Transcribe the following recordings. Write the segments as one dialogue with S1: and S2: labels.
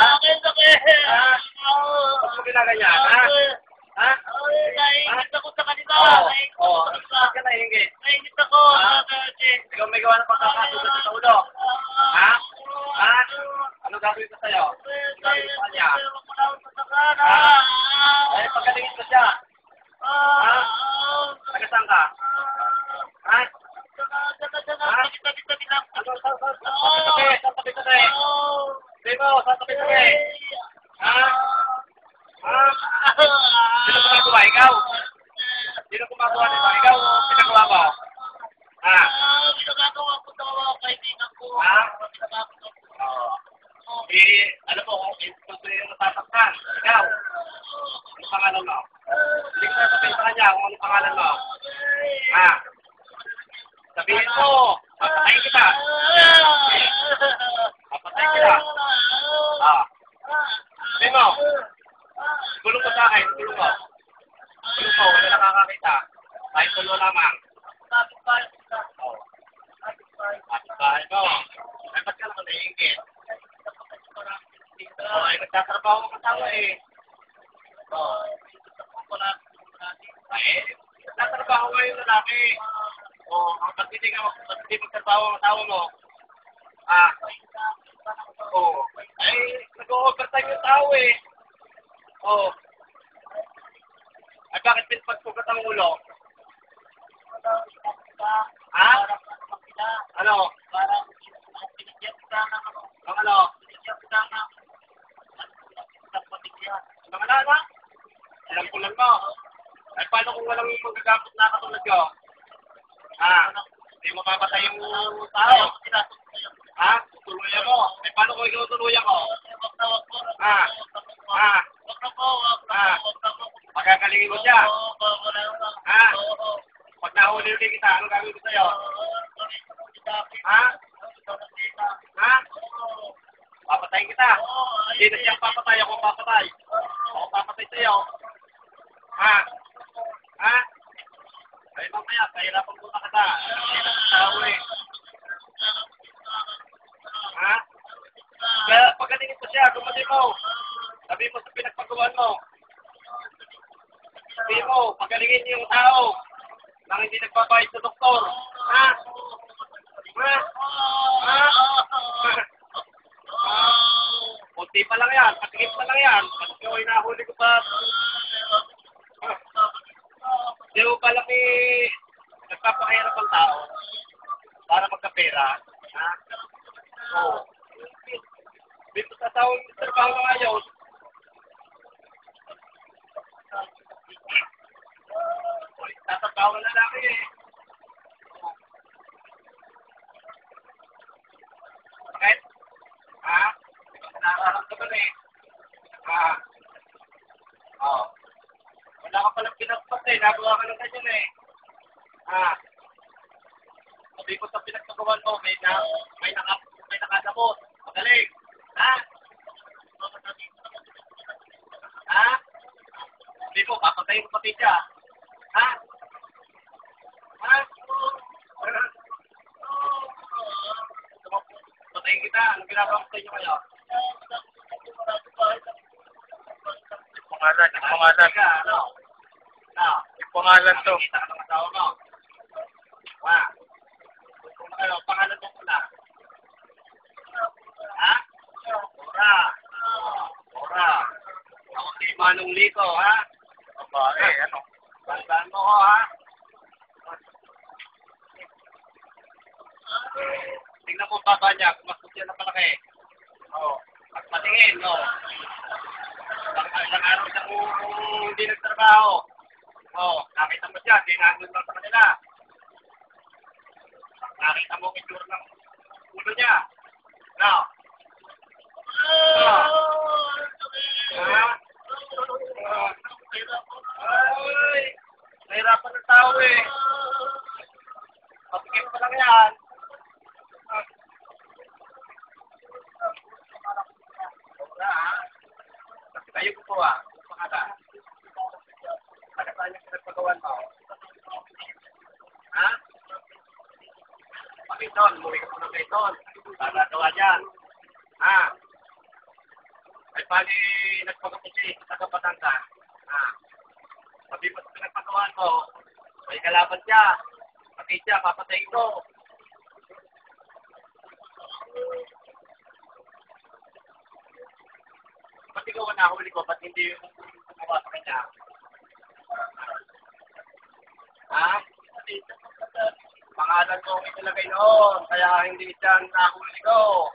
S1: Akin sakit.
S2: Ba't mo ginaganyan, ha? Ha?
S1: Naiingit ako sa kanila.
S2: Bakit ka naiingit?
S1: Naiingit ako.
S2: Ikaw may gawa ng pagkakasulat sa ulo. Ha? Ha? Ano gagawin ko sa'yo? Ano gagawin ko sa kanya? Ha? Ay, pagkalingin ko siya. Ha? Taga saan ka? Ha? Ano? Saan tabi-tabi? Sabi mo, saan tabi-tabi? Ha? Ha? Sino gumagawa? Ikaw? Sino gumagawa nito? Ikaw o pinagawa mo? Ha?
S1: Pinagagawa ko sa mga kaibigan ko.
S2: Ha? Oo. Alam mo, kung yung natasaktan, ikaw, ano pangalan mo? Hindi ko sasabihin sa kanya kung ano pangalan mo. Ha? Sabihin mo, papatayin kita. Papatayin kita. Ha? Sabihin mo, tulong mo sa akin, tulong mo. Tulong mo, wala nakakakita. Kahit tulo lamang. Oo. Bahay mo. Ay, ba't ka naman naiingit? Ay, nagtatrabaho ang asawa eh. Oo. Ay, nagtatrabaho nga yung lalaki. Oo, ba't hindi magtrabaho ang asawa mo? Ah. Oo. Ay, nag-o-overtime yung tao eh. Oo. Ay, bakit pinagpagpugat ang ulo? Ha? Ano?
S1: Parang pinigyan kita ng
S2: Ang ano?
S1: pinigyan kita ng patigyan.
S2: Ang ano? Alam ko lang mo. Ay, paano kung walang magagamit na katulad ko? Ha? Hindi mo mapatay yung tao. Ha? Tutuluyan mo. Ay, paano kung ikaw tutuluyan ko? Ha? Ha? Ha? Pagkakalingin mo siya. Ha? Pag nahuli-huli kita, anong gagawin ko sa'yo? Ha? Ha? Papatayin kita. Hindi na siyang papatay, ako papatay. Ako papatay sa'yo. Ha? Ha? Ay, mamaya, kahirapan mo na kita. Kahirapan sa tao eh. Ha? Kaya pagkalingin mo siya, gumaling mo. Sabi mo sa pinagpagawan mo. Sabi mo, pagalingin yung tao nang hindi nagbabayad sa doktor. Ha? Ha? Ha? Kunti pa lang yan. Patigit pa lang yan. Pag ikaw ay nahuli ko pa. Di mo pala nagpapahirap ang tao para magkapera. Ha? Oo. Dito sa taong trabaho ng ayos, tatrabaho ng lalaki eh. Bakit? Ha? Nararamdaman eh. Ha? Oo. Wala ka palang pinagpas eh. Nagawa ka ng ganyan eh. Ha? Sabi ko sa pinagpagawan mo, may nakadamot. Magaling. Ha? Ha? Sabi ko, papatayin ko pati siya. Ha? Ha? Patayin kita. Anong ginagawa ko sa inyo kayo?
S3: Pangalan.
S2: Ano? Ano?
S3: Pangalan to.
S2: Kita ka ng asawa mo. Ha? Kung ano, pangalan mo muna. Ha? Ora. Ora. Ako si Manong Lico, ha?
S3: Babae, ano?
S2: Bandaan mo ko, ha? Tingnan mo baba niya, kung mas siya na palaki. Oo. At patingin, no? Ilang araw siyang hindi nagtrabaho. Oo. Nakita mo siya, dinangon lang sa kanila. Nakita mo ang itsura ng ulo niya. No? Ay, nahirapan ng tao eh. Patigil pa lang yan. Wala ha. Kasi kayo po ha. Pangalan. Taga saan yung pinagpagawan mo? Ha? Pakiton, umuwi ka muna kay Ton. Para gawa dyan. Ha? bali, nagpagkapusi sa Batangas. Sabi mo sa pinagpagawan ko, may kalaban siya. Pati siya, papatayin ko. Ba't ikaw ang nahuli ko? Ba't hindi yung gumawa sa kanya? Pangalan ko ang italagay noon, kaya hindi siya nahuli ko.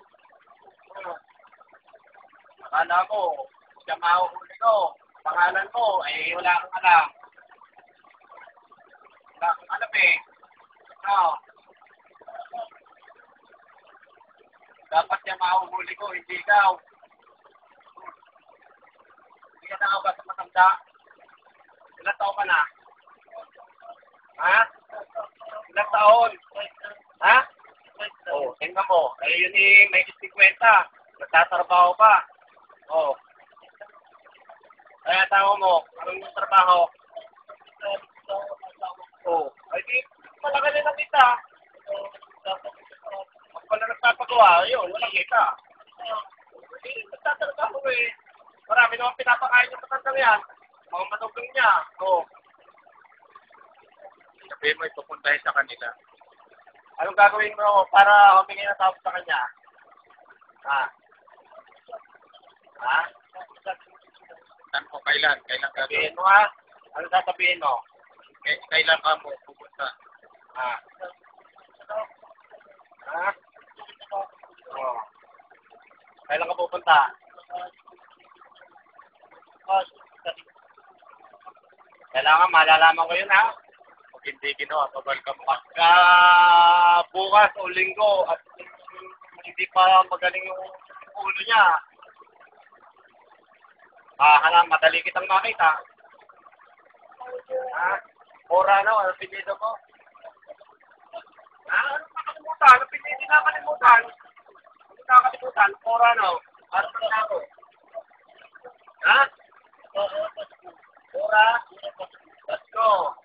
S2: Akala mo, siya mahuhuli ko. Pangalan mo, wala kang alam. Wala kang alam eh. Dapat siya mahuhuli ko, hindi ikaw. Hindi ka na ba sa matanda? Ilang taon ka na? Ilang taon? Tingnan mo. Yun may 50. Nagtatrabaho pa. Kaya tao mo, anong trabaho? Di, malaki na kita. Pag pala nagpapagawa, yun, walang kita. Nagtatrabaho eh. Marami naman pinapakain yung matandang yan. Mga manugang niya.
S3: Sabihin mo, ipupuntahin sa kanila.
S2: Anong gagawin mo para humingi ng tawag sa kanya?
S3: Saan mo, kailan? Kailan gagawin?
S2: Sabihin mo Ano sasabihin mo?
S3: Kailan ka mo pupunta?
S2: Kailan ka pupunta? Kailangan malalaman ko yun
S3: Pag hindi ginawa, babal ka mo.
S2: Pagka bukas o linggo at hindi pa magaling yung ulo niya, madali kitang makita. Ora ano pinito mo? Ano nakalimutan? Ano pinito nakalimutan? Ano nakalimutan? Ora ano na ako? Ora? Let's go.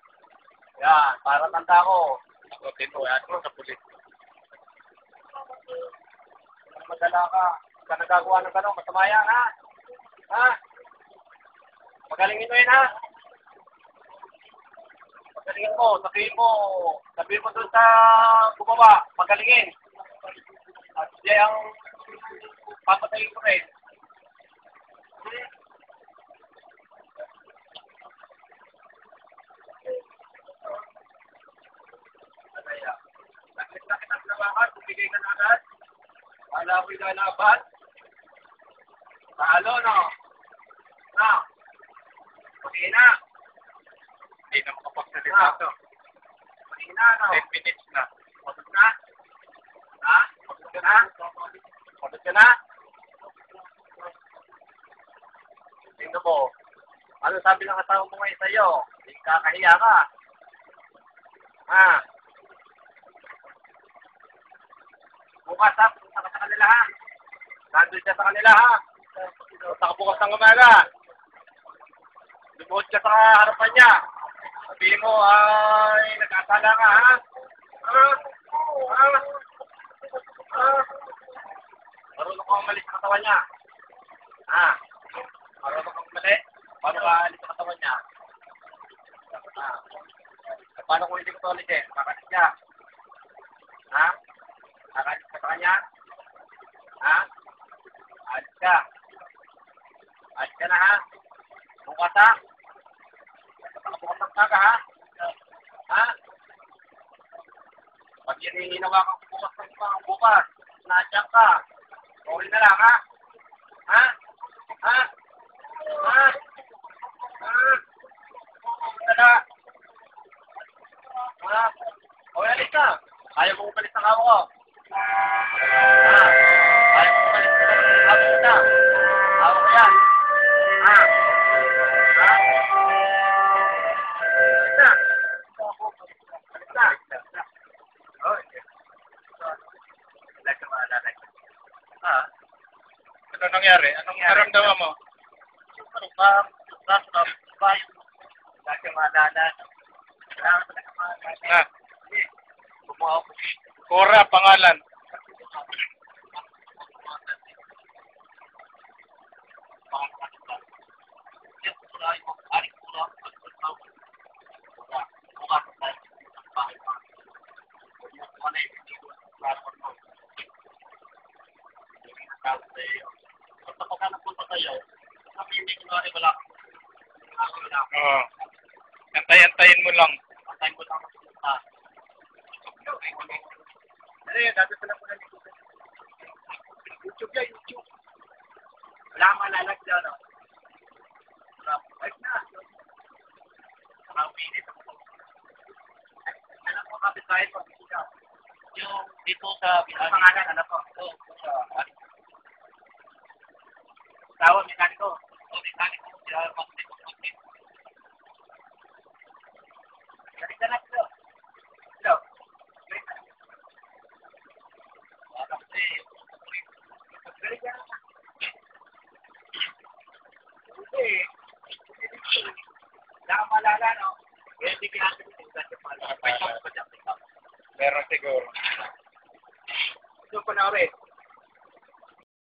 S2: Yan, para tanda ko.
S3: Sagutin mo, yan mo sa pulis.
S2: Madala ka. Huwag ka nagagawa ng gano'n. Masama yan, Magalingin mo yun, Pagalingin mo. Sabihin mo doon sa gumawa. Pagalingin. At siya ang papatayin ko rin. Nakita kitang labakan. Bumigay ka na agad. Wala ko'y lalaban. Talo, no? Mahina.
S3: Hindi na makapagsalita ito.
S2: Mahina, no?
S3: 10 minutes na.
S2: Pagod na? Pagod ka na? Pagod ka na? Tingnan mo. Ano sabi ng kasama mo ngayon sa'yo? Hindi kakahiya ka. Bukas pumunta ka sa kanila Nandun siya sa kanila Punta ka bukas ng umaga. Lumuhod ka sa harapan niya. Sabihin mo ay nag-asala ka Marunong kang umalis sa katawan niya. Marunong kang umalis? Paano ka alis sa katawan niya? Paano kung hindi ko ito ulitin? Kakalis siya. Kakalis ka sa kanya? Alis ka. Alis ka na Bukas Bukas ang kaga Pag yan hinawakan ko bukas, nandiyan ka. Okay na lang Okay, alis ka. Ayaw mo umalis ng hawa ko. Ayaw mo umalis ng hawa ko na. Hawa ko yan.
S3: Ano nangyari? Anong naramdaman mo? Cora, pangalan.
S1: kayo. Kami hindi ko na rin wala.
S3: Oo. Antay-antayin mo lang.
S1: Patayin ko lang. Ah.
S2: Ano yun, dadasal ko na dito. YouTube yan, YouTube. Wala kang malalag dyan, no? Right na.
S1: Ang minute ako.
S2: Anak mo kapit tayo pag ikaw.
S1: Yung dito sa
S2: Ang pangalan, anak ko.
S1: Oo, sa
S2: Tawag, mekaniko.
S1: mekaniko siya magdito.
S2: Galing ka na, Tilo. Tilo.
S1: Kasi,
S2: Galing ka na. Hindi. Wala kang malala, no?
S1: kaya hindi kinasa ko yung ganyan pala. May shop pa dyan.
S3: Meron siguro.
S2: Doon pa na rin.